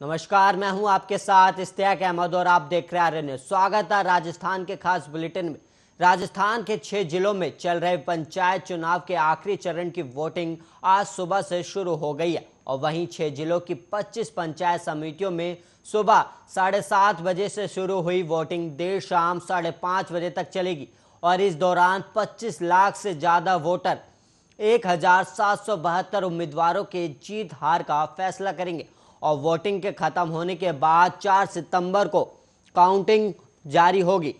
नमस्कार, मैं हूं आपके साथ इश्तियाक अहमद और आप देख रहे हैं न्यूज़। स्वागत है राजस्थान के खास बुलेटिन में। राजस्थान के 6 जिलों में चल रहे पंचायत चुनाव के आखिरी चरण की वोटिंग आज सुबह से शुरू हो गई है और वहीं 6 जिलों की 25 पंचायत समितियों में सुबह 7:30 बजे से शुरू हुई वोटिंग देर शाम 5:30 बजे तक चलेगी और इस दौरान 25 लाख से ज्यादा वोटर 1772 उम्मीदवारों के जीत हार का फैसला करेंगे और वोटिंग के खत्म होने के बाद 4 सितंबर को काउंटिंग जारी होगी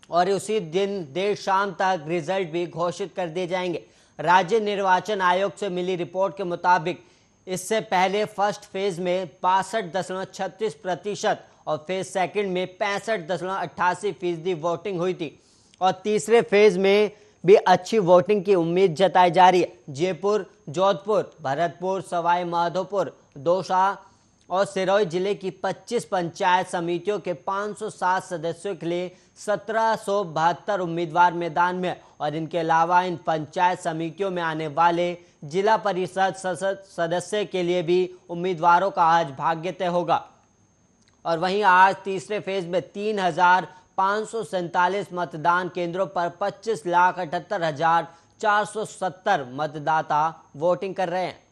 और उसी दिन देर शाम तक रिजल्ट भी घोषित कर दिए जाएंगे। राज्य निर्वाचन आयोग से मिली रिपोर्ट के मुताबिक इससे पहले फर्स्ट फेज में 62.36% और फेज सेकंड में 65.88% वोटिंग हुई थी और तीसरे फेज में भी अच्छी वोटिंग की उम्मीद जताई जा रही है। जयपुर, जोधपुर, भरतपुर, सवाई माधोपुर, दौसा और सिरोही जिले की 25 पंचायत समितियों के 507 सदस्यों के लिए 1772 उम्मीदवार मैदान में और इनके अलावा इन पंचायत समितियों में आने वाले जिला परिषद सदस्य के लिए भी उम्मीदवारों का आज भाग्य तय होगा। और वहीं आज तीसरे फेज में 3,547 मतदान केंद्रों पर 25,78,470 मतदाता वोटिंग कर रहे हैं।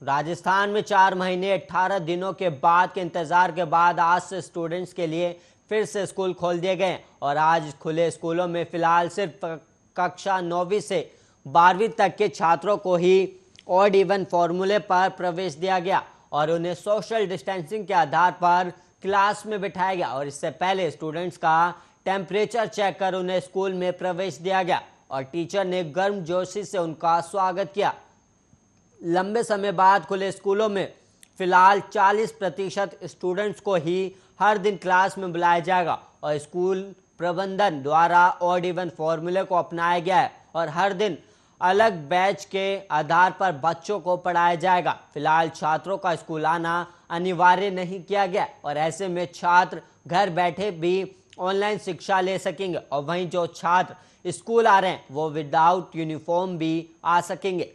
राजस्थान में 4 महीने 18 दिनों के बाद के इंतजार के बाद आज से स्टूडेंट्स के लिए फिर से स्कूल खोल दिए गए और आज खुले स्कूलों में फिलहाल सिर्फ कक्षा 9वीं से 12वीं तक के छात्रों को ही ऑड इवन फॉर्मूले पर प्रवेश दिया गया और उन्हें सोशल डिस्टेंसिंग के आधार पर क्लास में बिठाया गया और इससे पहले स्टूडेंट्स का टेम्परेचर चेक कर उन्हें स्कूल में प्रवेश दिया गया और टीचर ने गर्मजोशी से उनका स्वागत किया। लंबे समय बाद खुले स्कूलों में फिलहाल 40% स्टूडेंट्स को ही हर दिन क्लास में बुलाया जाएगा और स्कूल प्रबंधन द्वारा ऑड इवन फॉर्मूले को अपनाया गया है और हर दिन अलग बैच के आधार पर बच्चों को पढ़ाया जाएगा। फिलहाल छात्रों का स्कूल आना अनिवार्य नहीं किया गया और ऐसे में छात्र घर बैठे भी ऑनलाइन शिक्षा ले सकेंगे और वहीं जो छात्र स्कूल आ रहे हैं वो विदाउट यूनिफॉर्म भी आ सकेंगे।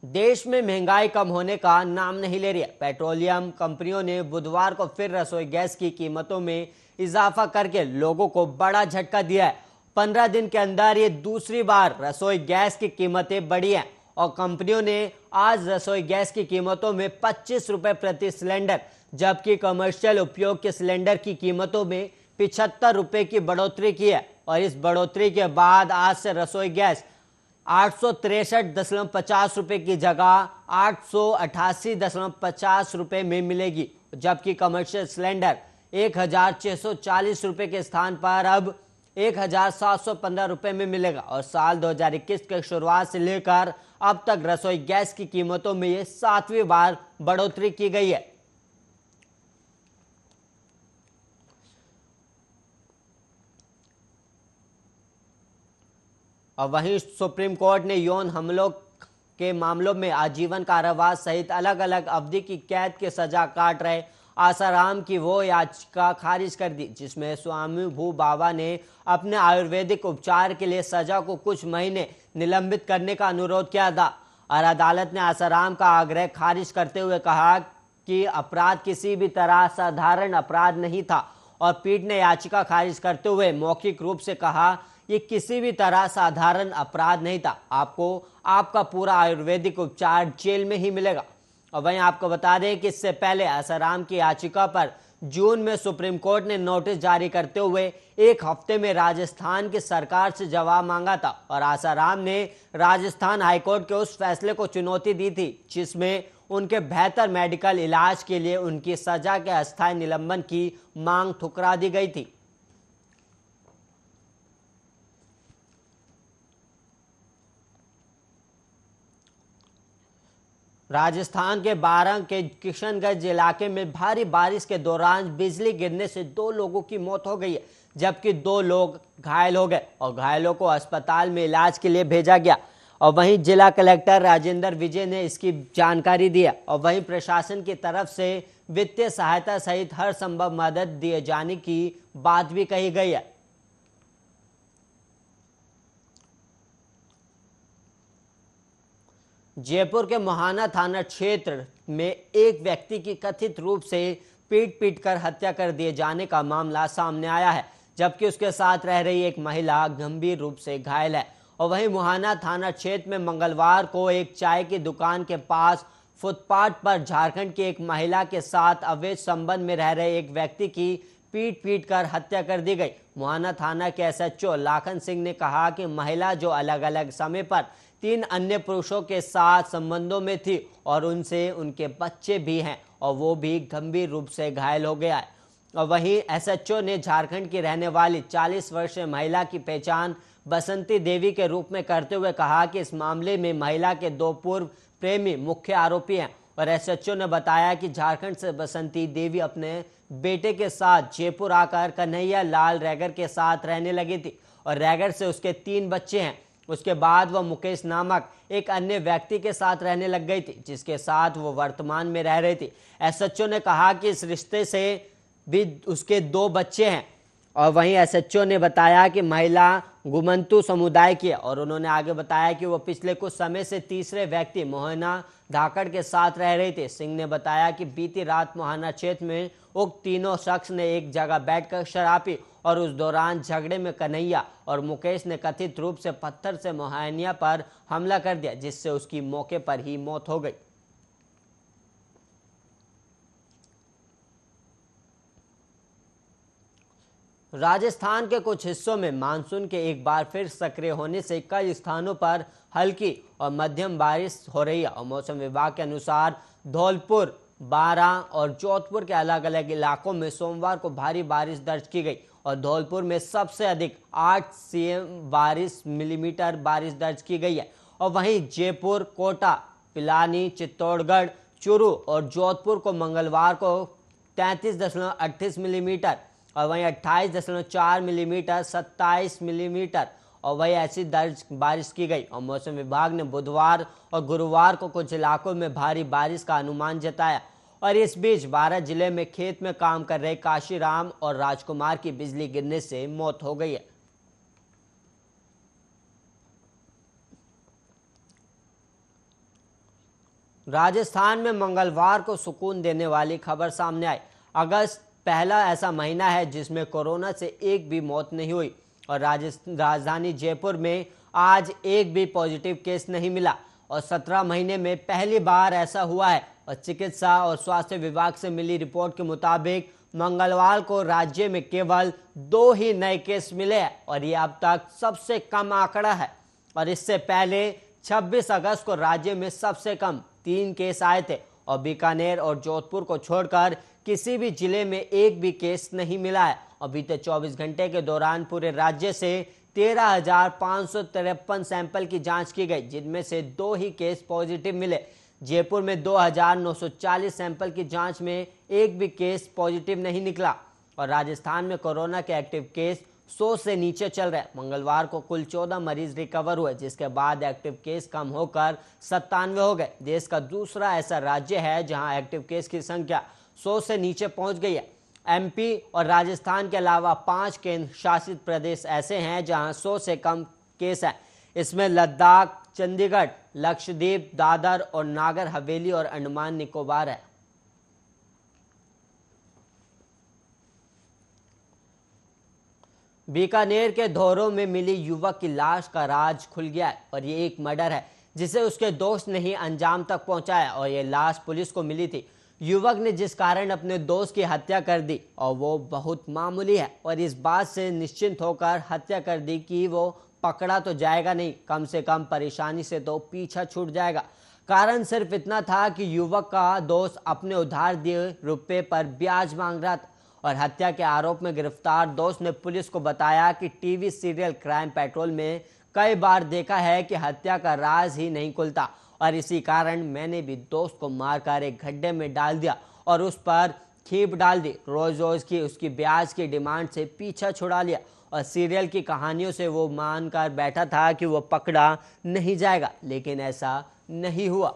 देश में महंगाई कम होने का नाम नहीं ले रही है। पेट्रोलियम कंपनियों ने बुधवार को फिर रसोई गैस की कीमतों में इजाफा करके लोगों को बड़ा झटका दिया है। 15 दिन के अंदर ये दूसरी बार रसोई गैस की कीमतें बढ़ी हैं और कंपनियों ने आज रसोई गैस की कीमतों में 25 रुपए प्रति सिलेंडर जबकि कमर्शियल उपयोग के सिलेंडर की कीमतों में 75 रुपए की बढ़ोतरी की है और इस बढ़ोतरी के बाद आज से रसोई गैस 863.50 रुपए की जगह 888.50 रुपए में मिलेगी जबकि कमर्शियल सिलेंडर 1,640 रुपए के स्थान पर अब 1,715 रुपए में मिलेगा और साल 2021 के शुरुआत से लेकर अब तक रसोई गैस की कीमतों में ये 7वीं बार बढ़ोतरी की गई है। और वहीं सुप्रीम कोर्ट ने यौन हमलों के मामलों में आजीवन कारावास सहित अलग अलग अवधि की कैद की सजा काट रहे आसाराम की वो याचिका खारिज कर दी जिसमें स्वामी भू बाबा ने अपने आयुर्वेदिक उपचार के लिए सजा को कुछ महीने निलंबित करने का अनुरोध किया था और अदालत ने आसाराम का आग्रह खारिज करते हुए कहा कि अपराध किसी भी तरह साधारण अपराध नहीं था और पीठ ने याचिका खारिज करते हुए मौखिक रूप से कहा ये किसी भी तरह साधारण अपराध नहीं था, आपको आपका पूरा आयुर्वेदिक उपचार जेल में ही मिलेगा। और वहीं आपको बता दें कि इससे पहले आसाराम की याचिका पर जून में सुप्रीम कोर्ट ने नोटिस जारी करते हुए 1 हफ्ते में राजस्थान की सरकार से जवाब मांगा था और आसाराम ने राजस्थान हाईकोर्ट के उस फैसले को चुनौती दी थी जिसमें उनके बेहतर मेडिकल इलाज के लिए उनकी सजा के अस्थायी निलंबन की मांग ठुकरा दी गई थी। राजस्थान के बारंग के किशनगंज इलाके में भारी बारिश के दौरान बिजली गिरने से 2 लोगों की मौत हो गई है जबकि 2 लोग घायल हो गए और घायलों को अस्पताल में इलाज के लिए भेजा गया और वहीं जिला कलेक्टर राजेंद्र विजय ने इसकी जानकारी दी है और वहीं प्रशासन की तरफ से वित्तीय सहायता सहित हर संभव मदद दिए जाने की बात भी कही गई है। जयपुर के मोहाना थाना क्षेत्र में एक व्यक्ति की कथित रूप से पीट कर हत्या कर दिए जाने का मामला सामने आया है, जबकि उसके साथ रह रही एक महिला गंभीर रूप से घायल है। और वहीं मोहाना थाना क्षेत्र में मंगलवार को एक चाय की दुकान के पास फुटपाथ पर झारखंड की एक महिला के साथ अवैध संबंध में रह रहे एक व्यक्ति की पीट कर हत्या कर दी गई। मोहाना थाना के एसएचओ लाखन सिंह ने कहा कि महिला जो अलग अलग समय पर 3 अन्य पुरुषों के साथ संबंधों में थी और उनसे उनके बच्चे भी हैं और वो भी गंभीर रूप से घायल हो गया है। और वहीं एसएचओ ने झारखंड की रहने वाली 40 वर्षीय महिला की पहचान बसंती देवी के रूप में करते हुए कहा कि इस मामले में महिला के 2 पूर्व प्रेमी मुख्य आरोपी हैं। और एसएचओ ने बताया कि झारखंड से बसंती देवी अपने बेटे के साथ जयपुर आकर कन्हैया लाल रैगर के साथ रहने लगी थी और रैगर से उसके 3 बच्चे हैं। उसके बाद वह मुकेश नामक एक अन्य व्यक्ति के साथ रहने लग गई थी, जिसके साथ वो वर्तमान में रह रही थी। एसएचओ ने कहा कि इस रिश्ते से भी उसके 2 बच्चे हैं। और वहीं एसएचओ ने बताया कि महिला गुमंतु समुदाय की है और उन्होंने आगे बताया कि वो पिछले कुछ समय से तीसरे व्यक्ति मोहना धाकड़ के साथ रह रही थी। सिंह ने बताया कि बीती रात मोहाना क्षेत्र में उक्त तीनों शख्स ने एक जगह बैठकर शराब पी और उस दौरान झगड़े में कन्हैया और मुकेश ने कथित रूप से पत्थर से मोहानिया पर हमला कर दिया, जिससे उसकी मौके पर ही मौत हो गई। राजस्थान के कुछ हिस्सों में मानसून के एक बार फिर सक्रिय होने से कई स्थानों पर हल्की और मध्यम बारिश हो रही है। और मौसम विभाग के अनुसार धौलपुर, बारां और जोधपुर के अलग अलग इलाकों में सोमवार को भारी बारिश दर्ज की गई और धौलपुर में सबसे अधिक 8 मिलीमीटर बारिश दर्ज की गई है। और वहीं जयपुर, कोटा, पिलानी, चित्तौड़गढ़, चूरू और जोधपुर को मंगलवार को 33.38 मिलीमीटर और वहीं 28.4 मिलीमीटर, 27 मिलीमीटर और वही ऐसी दर्ज बारिश की गई। और मौसम विभाग ने बुधवार और गुरुवार को कुछ इलाकों में भारी बारिश का अनुमान जताया। और इस बीच 12 जिले में खेत में काम कर रहे काशीराम और राजकुमार की बिजली गिरने से मौत हो गई है। राजस्थान में मंगलवार को सुकून देने वाली खबर सामने आई। अगस्त पहला ऐसा महीना है जिसमें कोरोना से एक भी मौत नहीं हुई और राजधानी जयपुर में आज एक भी पॉजिटिव केस नहीं मिला और 17 महीने में पहली बार ऐसा हुआ है। और चिकित्सा और स्वास्थ्य विभाग से मिली रिपोर्ट के मुताबिक मंगलवार को राज्य में केवल 2 ही नए केस मिले हैं और ये अब तक सबसे कम आंकड़ा है। और इससे पहले 26 अगस्त को राज्य में सबसे कम 3 केस आए थे और बीकानेर और जोधपुर को छोड़कर किसी भी जिले में एक भी केस नहीं मिला है। और बीते 24 घंटे के दौरान पूरे राज्य से 13,553 सैंपल की जांच की गई, जिनमें से 2 ही केस पॉजिटिव मिले। जयपुर में 2,940 सैंपल की जांच में एक भी केस पॉजिटिव नहीं निकला। और राजस्थान में कोरोना के एक्टिव केस 100 से नीचे चल रहे हैं। मंगलवार को कुल 14 मरीज रिकवर हुए, जिसके बाद एक्टिव केस कम होकर 97 हो गए। देश का दूसरा ऐसा राज्य है जहां एक्टिव केस की संख्या 100 से नीचे पहुंच गई है। एमपी और राजस्थान के अलावा 5 केंद्र शासित प्रदेश ऐसे हैं जहां 100 से कम केस हैं। इसमें लद्दाख, चंडीगढ़, लक्षद्वीप, दादर और नागर हवेली और अंडमान निकोबार है। बीकानेर के धोरों में मिली युवक की लाश का राज खुल गया है और ये एक मर्डर है जिसे उसके दोस्त ने ही अंजाम तक पहुंचाया और ये लाश पुलिस को मिली थी। युवक ने जिस कारण अपने दोस्त की हत्या कर दी और वो बहुत मामूली है और इस बात से निश्चिंत होकर हत्या कर दी कि वो पकड़ा तो जाएगा नहीं, कम से कम परेशानी से तो पीछा छूट जाएगा। कारण सिर्फ इतना था कि युवक का दोस्त अपने उधार दिए रुपए पर ब्याज मांग रहा था और हत्या के आरोप में गिरफ्तार दोस्त ने पुलिस को बताया कि टीवी सीरियल क्राइम पेट्रोल में कई बार देखा है कि हत्या का राज ही नहीं खुलता और इसी कारण मैंने भी दोस्त को मारकर एक गड्ढे में डाल दिया और उस पर खीप डाल दी। रोज रोज की उसकी ब्याज की डिमांड से पीछा छुड़ा लिया और सीरियल की कहानियों से वो मानकर बैठा था कि वो पकड़ा नहीं जाएगा, लेकिन ऐसा नहीं हुआ।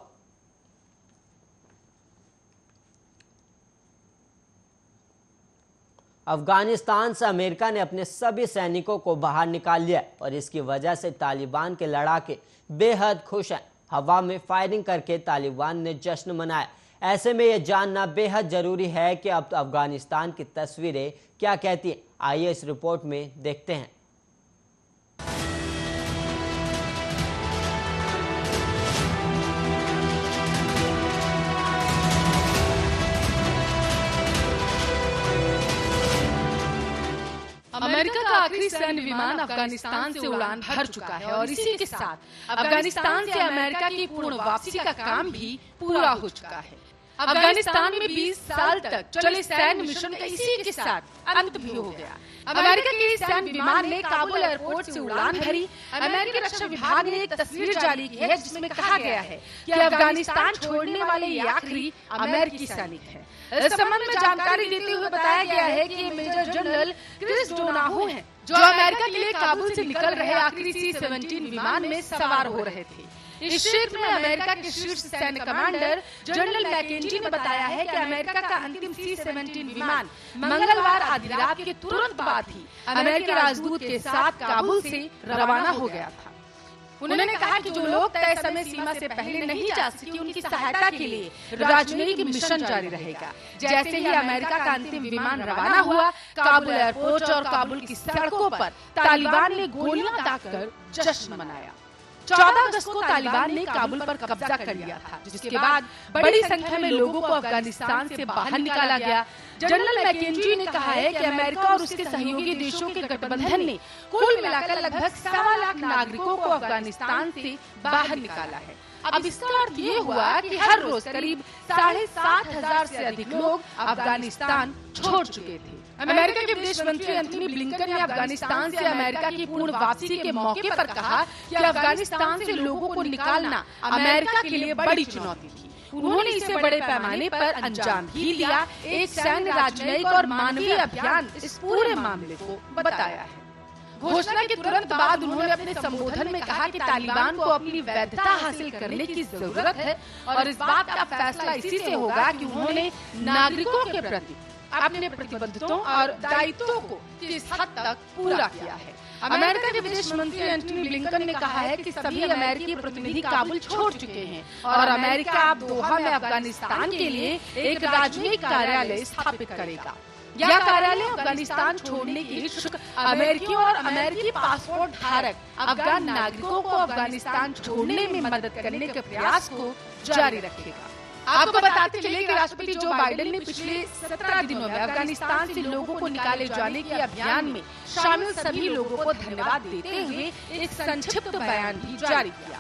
अफगानिस्तान से अमेरिका ने अपने सभी सैनिकों को बाहर निकाल लिया और इसकी वजह से तालिबान के लड़ाके बेहद खुश हैं। हवा में फायरिंग करके तालिबान ने जश्न मनाया। ऐसे में यह जानना बेहद जरूरी है कि अब अफगानिस्तान की तस्वीरें क्या कहती हैं। आइए इस रिपोर्ट में देखते हैं। अमेरिका का आखिरी सैन्य विमान अफगानिस्तान से उड़ान भर चुका है और इसी के साथ अफगानिस्तान से अमेरिका की पूर्ण वापसी का काम भी पूरा हो चुका है। अफगानिस्तान में 20 साल तक चले सैन्य मिशन का इसी के साथ अंत भी हो गया। अमेरिका के सैन्य विमान ने काबुल एयरपोर्ट से उड़ान भरी। अमेरिकी रक्षा विभाग ने एक तस्वीर जारी की है जिसमें कहा गया है कि अफगानिस्तान छोड़ने वाले ये आखिरी अमेरिकी सैनिक है। इस संबंध में जानकारी देते हुए बताया गया है कि मेजर जनरल क्रिस डोनाहू हैं, जो अमेरिका के लिए काबुल से निकल रहे आखिरी C-17 विमान में सवार हो रहे थे। इस क्षेत्र में अमेरिका के शीर्ष सैन्य कमांडर जनरल मैकेंजी ने बताया है कि अमेरिका का अंतिम C-17 विमान मंगलवार आधी रात के तुरंत बाद ही अमेरिकी राजदूत के साथ काबुल से रवाना हो गया था। उन्होंने कहा कि जो लोग तय समय सीमा से पहले नहीं जा सके उनकी सहायता के लिए राजनयिक मिशन जारी रहेगा। जैसे ही अमेरिका का अंतिम विमान रवाना हुआ, काबुल एयरपोर्ट और काबुल की सड़कों पर तालिबान ने गोलियां दागकर जश्न मनाया। 14 अगस्त को तालिबान ने काबुल पर कब्जा कर लिया था, जिसके बाद बड़ी संख्या में लोगों को अफगानिस्तान से बाहर निकाला गया। जनरल मैकेंजी ने कहा है कि अमेरिका और उसके सहयोगी देशों के गठबंधन ने कुल मिलाकर लगभग 1.25 लाख नागरिकों को अफगानिस्तान से बाहर निकाला है। अब इसका अर्थ ये हुआ कि हर रोज करीब 7,500 से अधिक लोग अफगानिस्तान छोड़ चुके थे। अमेरिका के विदेश मंत्री एंथनी ब्लिंकन ने अफगानिस्तान से अमेरिका की पूर्ण वापसी के मौके पर कहा कि अफगानिस्तान से लोगों को निकालना अमेरिका के लिए बड़ी चुनौती थी। उन्होंने इसे बड़े पैमाने पर अंजाम भी दिया। एक सैन्य, राजनयिक और मानवीय अभियान इस पूरे मामले को बताया है। घोषणा के तुरंत बाद उन्होंने अपने संबोधन में कहा कि तालिबान को अपनी वैधता हासिल करने की जरूरत है और इस बात का फैसला इसी से होगा कि उन्होंने नागरिकों के प्रति अपने प्रतिबद्धताओं और दायित्वों को किस हद तक पूरा किया है। अमेरिका के विदेश मंत्री एंथनी ब्लिंकन ने कहा है कि सभी अमेरिकी प्रतिनिधि काबुल छोड़ चुके हैं और अमेरिका अब दोहा में अफगानिस्तान के लिए एक राजनयिक कार्यालय स्थापित करेगा। यह कार्यालय अफगानिस्तान छोड़ने के इच्छुक अमेरिकियों और अमेरिकी पासपोर्ट धारक अफगान नागरिकों को अफगानिस्तान छोड़ने में मदद करने के प्रयास को जारी रखेगा। आपको बताते चले कि राष्ट्रपति जो बाइडेन ने पिछले 17 दिनों में अफगानिस्तान से लोगों को निकाले जाने के अभियान में शामिल सभी लोगों को धन्यवाद देते हुए एक संक्षिप्त बयान भी जारी किया।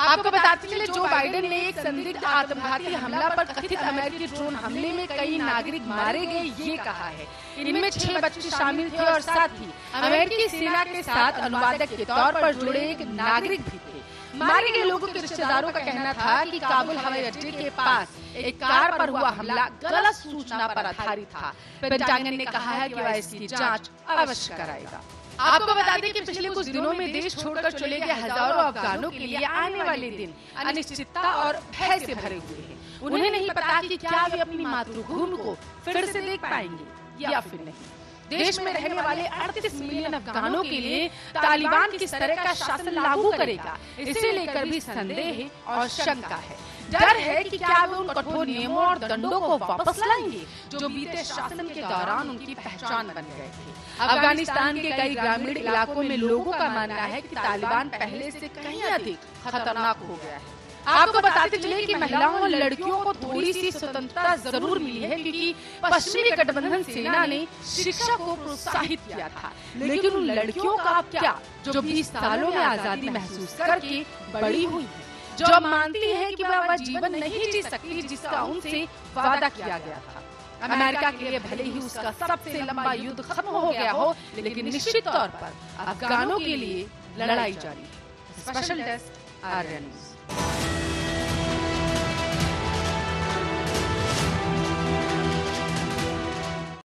आपको बताते चले जो बाइडेन ने एक संदिग्ध आत्मघाती हमला पर कथित अमेरिकी ड्रोन हमले में कई नागरिक मारे गए ये कहा है। इनमें 6 बच्चे शामिल थे और साथ ही अमेरिकी सेना के साथ अनुवादक के तौर पर जुड़े एक नागरिक भी थे। मारे गए लोगों के रिश्तेदारों का कहना था कि काबुल हवाई अड्डे के पास एक कार पर हुआ हमला गलत सूचना पर आधारित था। पेंटागन ने कहा है कि वह इसकी जांच अवश्य कराएगा। आपको बता दें कि पिछले कुछ दिनों में देश छोड़कर चले गए हजारों अफगानों के लिए आने वाले दिन अनिश्चितता और भय से भरे हुए हैं। उन्हें नहीं पता कि क्या वे अपनी मातृभूमि को फिर से देख पाएंगे या फिर नहीं। देश में रहने वाले 38 मिलियन अफगानों के लिए तालिबान किस तरह का शासन लागू करेगा, इसे लेकर भी संदेह और शंका है। डर है कि क्या वे उन कठोर नियमों और दंडों को वापस लाएंगे जो बीते शासन के दौरान उनकी पहचान बन गए थे। अफगानिस्तान के कई ग्रामीण इलाकों में लोगों का मानना है कि तालिबान पहले से कहीं अधिक खतरनाक हो गया है। आपको बताते चले कि महिलाओं और लड़कियों को थोड़ी सी स्वतंत्रता जरूर मिली है, क्योंकि पश्चिमी गठबंधन सेना ने शिक्षा को प्रोत्साहित किया था। लेकिन उन लड़कियों का अब क्या जो 20 सालों में आजादी महसूस करके बड़ी हुई है, जो अब मानती है कि वह जीवन नहीं जी सकती जिसका उनसे वादा किया गया था। अमेरिका के लिए भले ही उसका सबसे लंबा युद्ध खत्म हो गया हो, लेकिन निश्चित तौर पर अफगानों के लिए लड़ाई जारी है। Special desk, Arya news.